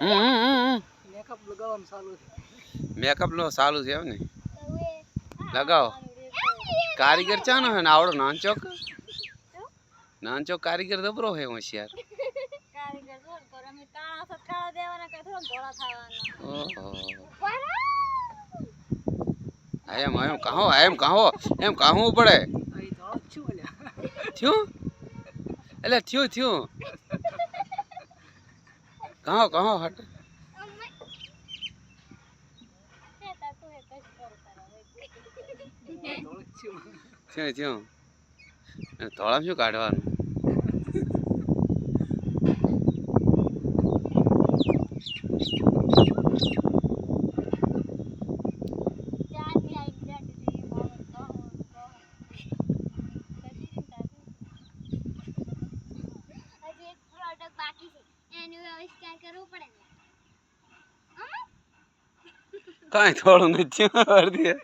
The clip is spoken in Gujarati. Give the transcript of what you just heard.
મેકઅપ લગાવવાનું ચાલુ છે. મેકઅપ નો ચાલુ છે એમ ને લગાવો કારીગર ચાનો હે ને આવડો નાનચોક કારીગર જબરો હે હોશિયાર કારીગર જોર કરો અમે કાળા સત કાળા દેવાના કે થોડા ધોળા થવાના ઓહો એમ કહો પડે અહીં તો છું અલ્યા. થયું એટલે થયું કહો હટ કેતા તું એ કશ કરતા થોડુંક છું. થયું ધોળામાં શું કાઢવાનું ચાની આઈ બેઠી મોર તો હજી એક પ્રોડક્ટ બાકી છે એનું આવિષ્કાર કરવું પડે ને કાંઈ થોડું નથી અડધી